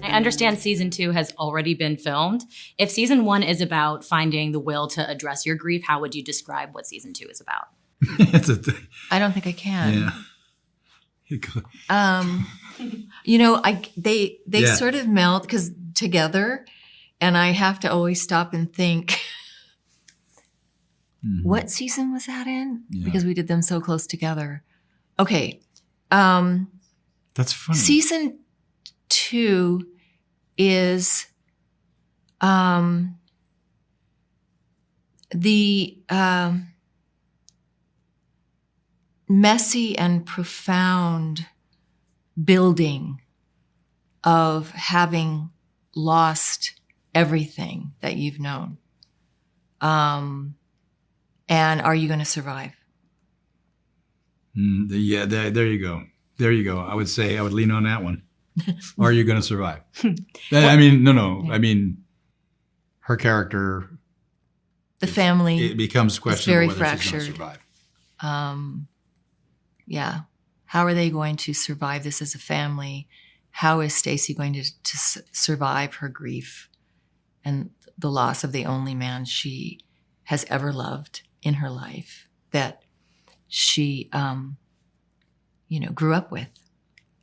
I understand season 2 has already been filmed. If season 1 is about finding the will to address your grief, how would you describe what season 2 is about? It's a thing. I don't think I can. Yeah. They Yeah. sort of melt because together, and I have to always stop and think, what season was that in? Yeah. Because we did them so close together. Okay. That's funny. Season 2 is the messy and profound building of having lost everything that you've known. And are you going to survive? Yeah, there you go. There you go. I would lean on that one. Are you going to survive? I mean, no. I mean, her character. The family. It becomes questionable very whether fractured. she's going to survive. Yeah. How are they going to survive this as a family? How is Stacy going to survive her grief and the loss of the only man she has ever loved in her life that she, grew up with?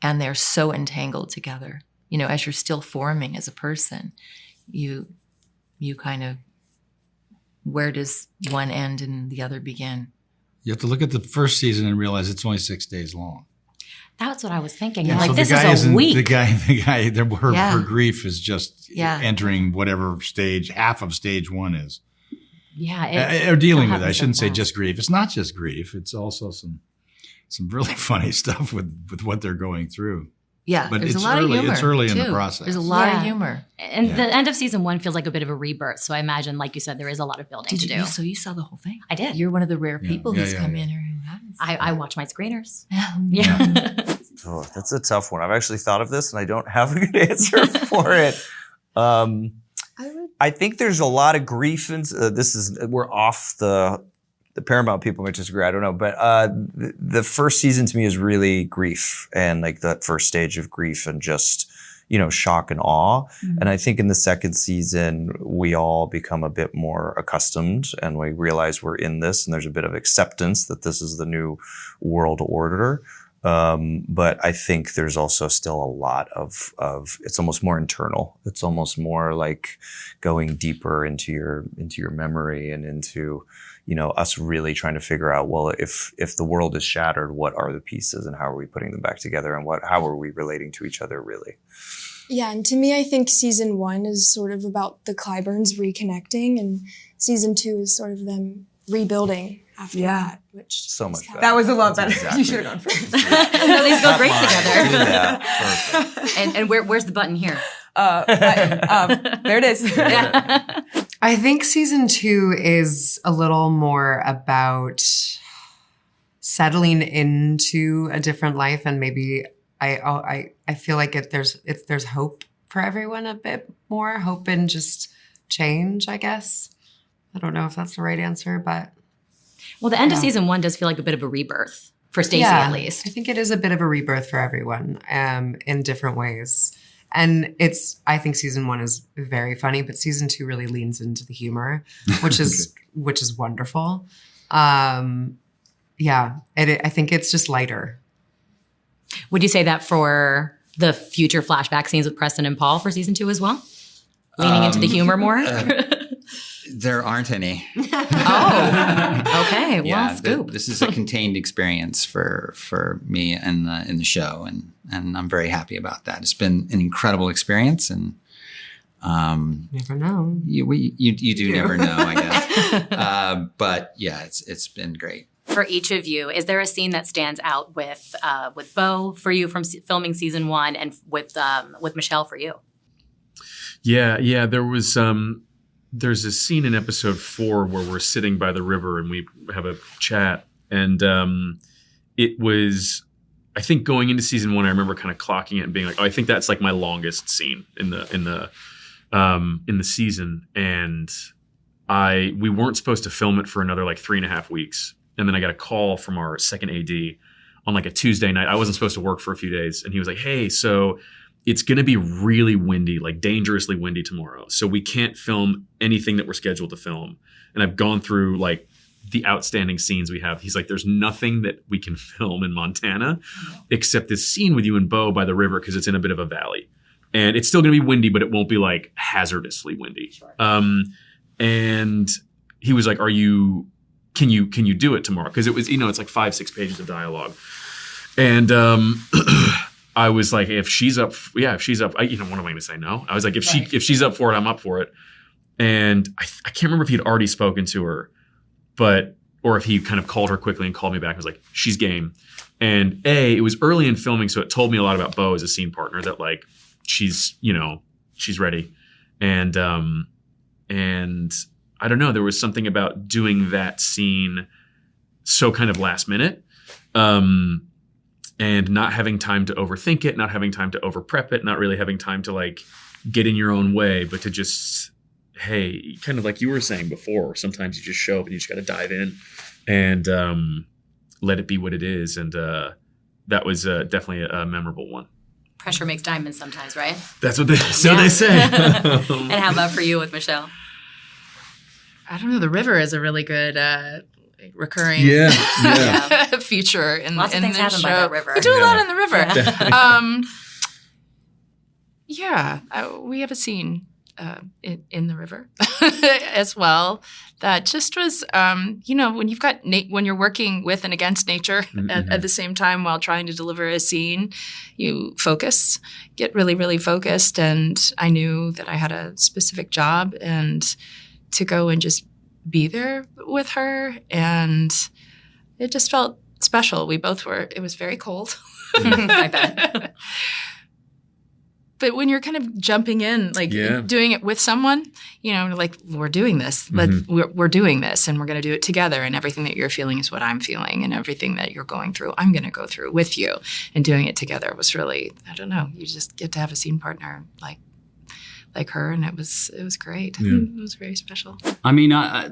And they're so entangled together. You know, as you're still forming as a person, you kind of, where does one end and the other begin? You have to look at the first season and realize it's only 6 days long. That's what I was thinking. Yeah. Like, So this is a week. Her grief is just Yeah. entering whatever stage, half of stage 1 is. Yeah. Or dealing with it. I happens shouldn't so say fast. just grief. It's not just grief. It's also some really funny stuff with what they're going through. Yeah, But there's it's a lot early- of humor. it's early in the too. process. There's a lot Yeah. of humor. And Yeah. the end of season 1 feels like a bit of a rebirth. So I imagine, like you said, there is a lot of building to do. So you saw the whole thing? I did. You're one of the rare Yeah. people Yeah, who's yeah, come yeah. in here who hasn't. I watch my screeners. Yeah. Yeah. Oh, that's a tough one. I've actually thought of this and I don't have a good answer for it. I think there's a lot of grief and we're off the Paramount people might disagree. I don't know, but the first season to me is really grief and like that first stage of grief and just shock and awe. Mm-hmm. And I think in the second season we all become a bit more accustomed and we realize we're in this and there's a bit of acceptance that this is the new world order. But I think there's also still a lot of it's almost more internal. It's almost more like going deeper into your memory and into, us really trying to figure out, well, if the world is shattered, what are the pieces and how are we putting them back together and how are we relating to each other really? Yeah, and to me, I think season 1 is sort of about the Clyburns reconnecting, and season 2 is sort of them rebuilding after that, which So is much how- better. That was a lot That's better. exactly You should have gone first. No, these go great together. Yeah, perfect. And where's the button here? There it is. Yeah. I think season 2 is a little more about settling into a different life, and maybe I feel like there's hope for everyone, a bit more hope and just change, I guess. I don't know if that's the right answer, but Well, the end of season 1 does feel like a bit of a rebirth for Stacey, at least. I think it is a bit of a rebirth for everyone in different ways. And I think season 1 is very funny, but season 2 really leans into the humor, which is wonderful. I think it's just lighter. Would you say that for the future flashback scenes with Preston and Paul for season 2 as well? Leaning into the humor more? There aren't any. Oh, okay. Well, scoop. This is a contained experience for me and in the show, and I'm very happy about that. It's been an incredible experience, and Never know. you do never know, I guess. But yeah, it's been great. For each of you, is there a scene that stands out with Bo for you from filming season 1, and with Michelle for you? Yeah. There was there's a scene in episode 4 where we're sitting by the river and we have a chat, and it was, I think going into season 1, I remember kind of clocking it and being like, oh, I think that's like my longest scene in the season, and we weren't supposed to film it for another like 3.5 weeks. And then I got a call from our second AD on like a Tuesday night. I wasn't supposed to work for a few days. And he was like, hey, so it's going to be really windy, like dangerously windy tomorrow. So we can't film anything that we're scheduled to film. And I've gone through like the outstanding scenes we have. He's like, there's nothing that we can film in Montana except this scene with you and Bo by the river because it's in a bit of a valley. And it's still going to be windy, but it won't be like hazardously windy. Sure. And he was like, can you do it tomorrow? Because it was, it's like 5-6 pages of dialogue. And I was like, if she's up, what am I going to say? No. I was like, if she's up for it, I'm up for it. And I can't remember if he'd already spoken to her, or if he kind of called her quickly and called me back and was like, she's game. And it was early in filming, so it told me a lot about Bo as a scene partner, that like she's ready. And I don't know, there was something about doing that scene so kind of last minute. And not having time to overthink it, not having time to over prep it, not really having time to like get in your own way, but to just, hey, kind of like you were saying before, sometimes you just show up and you just got to dive in and let it be what it is. And that was definitely a memorable one. Pressure makes diamonds sometimes, right? That's what they say. And how about for you with Michelle? I don't know. The river is a really good recurring feature in Lots of things the happen show. by that river. We do a lot in the river. Yeah. We have a scene in the river as well that just was, when you've got when you're working with and against nature at the same time while trying to deliver a scene, you get really, really focused. And I knew that I had a specific job and to go and just be there with her, and it just felt special. We both were. It was very cold. I bet. But when you're kind of jumping in, like doing it with someone, like we're doing this. We're doing this, and we're going to do it together. And everything that you're feeling is what I'm feeling, and everything that you're going through, I'm going to go through with you. And doing it together was really, I don't know. You just get to have a scene partner like her, and it was great. Yeah. It was very special. I mean, I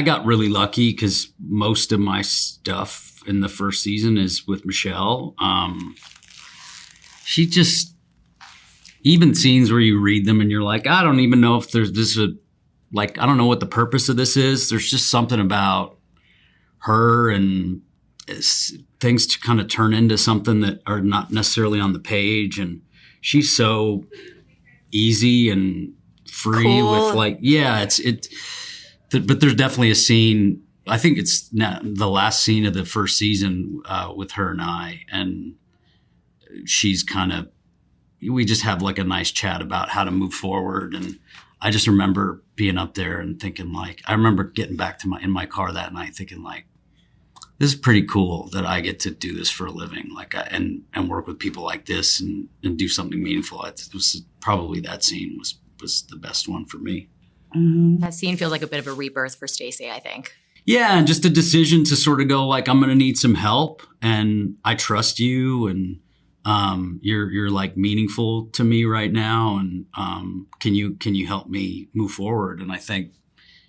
got really lucky because most of my stuff in the first season is with Michelle. She just, even scenes where you read them and you're like, I don't even know if there's this, I don't know what the purpose of this is. There's just something about her and things to kind of turn into something that are not necessarily on the page. And she's so easy and free with but there's definitely a scene, I think it's the last scene of the first season with her and I, and she's we just have like a nice chat about how to move forward. And I just remember being up there and thinking I remember getting back to in my car that night thinking this is pretty cool that I get to do this for a living, and work with people like this and do something meaningful. It was probably that scene was the best one for me. Mm-hmm. That scene feels like a bit of a rebirth for Stacey, I think. Yeah, and just a decision to sort of go I'm going to need some help, and I trust you, and you're meaningful to me right now, and can you help me move forward? And I think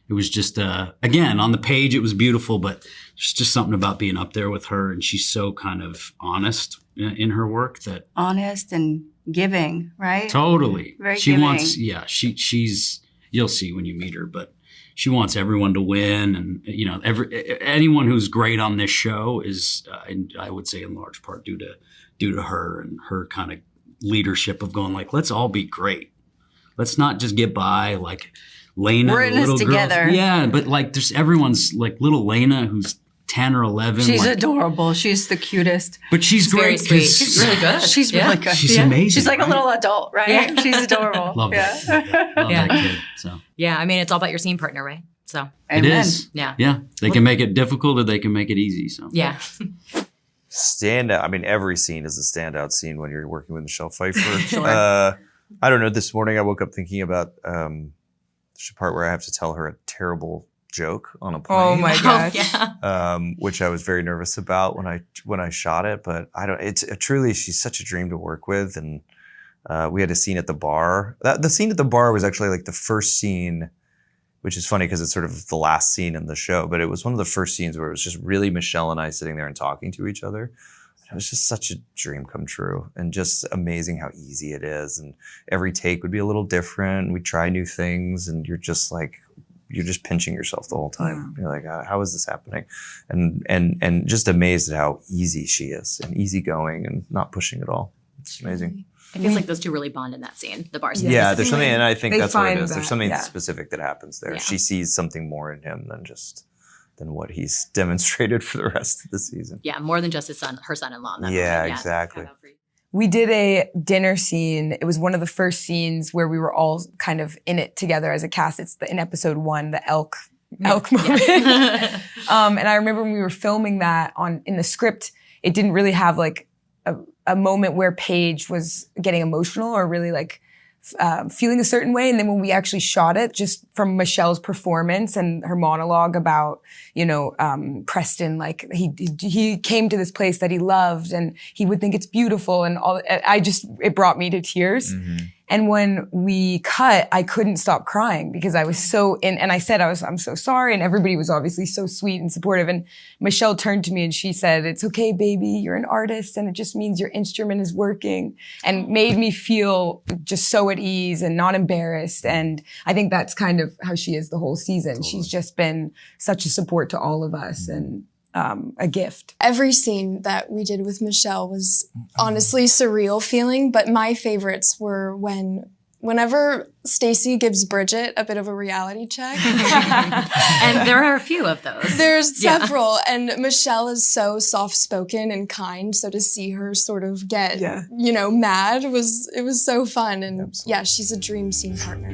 it was just again, on the page it was beautiful, but there's just something about being up there with her, and she's so kind of honest in her work that honest and giving, right? Totally. Very she giving. Wants she's you'll see when you meet her, but she wants everyone to win, and anyone who's great on this show is I would say in large part due to her and her kind of leadership of going let's all be great. Let's not just get by Lena, we're in this together. Yeah, but there's everyone's little Lena who's 10 or 11. She's adorable. She's the cutest. But she's great. She's really good. She's really good. She's amazing. She's like right? a little adult, right? Yeah. She's adorable. Love that. Love that kid. So. Yeah, I mean, it's all about your scene partner, right? So It is. Yeah. Yeah. They can make it difficult or they can make it easy. So yeah. Standout. I mean, every scene is a standout scene when you're working with Michelle Pfeiffer. Sure. I don't know. This morning I woke up thinking about the part where I have to tell her a terrible joke on a plane. Oh my gosh. Yeah. Which I was very nervous about when I shot it, but I don't. It's truly, she's such a dream to work with, and we had a scene at the bar. The scene at the bar was actually the first scene which is funny because it's sort of the last scene in the show, but it was one of the first scenes where it was just really Michelle and I sitting there and talking to each other. It was just such a dream come true, and just amazing how easy it is. And every take would be a little different. We'd try new things, and you're just pinching yourself the whole time. You're like, how is this happening? And just amazed at how easy she is, and easygoing, and not pushing at all. It's amazing. It feels like those two really bond in that scene, the bar scene. Yeah, there's something, and I think They that's what it find is. There's that, something yeah. specific that happens there. Yeah. She sees something more in him than what he's demonstrated for the rest of the season. Yeah, more than just her son-in-law. In that Yeah, moment. exactly. We did a dinner scene. It was one of the first scenes where we were all kind of in it together as a cast. It's in episode 1, the elk moment. Yes. And I remember when we were filming that in the script, it didn't really have like a moment where Paige was getting emotional or really like feeling a certain way. And then when we actually shot it, just from Michelle's performance and her monologue about, Preston, like he came to this place that he loved and he would think it's beautiful and all, it brought me to tears. Mm-hmm. And when we cut, I couldn't stop crying because I was so in, and I said, I'm so sorry. And everybody was obviously so sweet and supportive. And Michelle turned to me and she said, "It's okay, baby. You're an artist and it just means your instrument is working," and made me feel just so at ease and not embarrassed. And I think that's kind of how she is the whole season. Totally. She's just been such a support to all of us and a gift. Every scene that we did with Michelle was honestly surreal feeling, but my favorites were whenever Stacey gives Bridget a bit of a reality check. And there are a few of those. There's several, and Michelle is so soft-spoken and kind, so to see her sort of get, mad it was so fun, and Absolutely. yeah, she's a dream scene partner.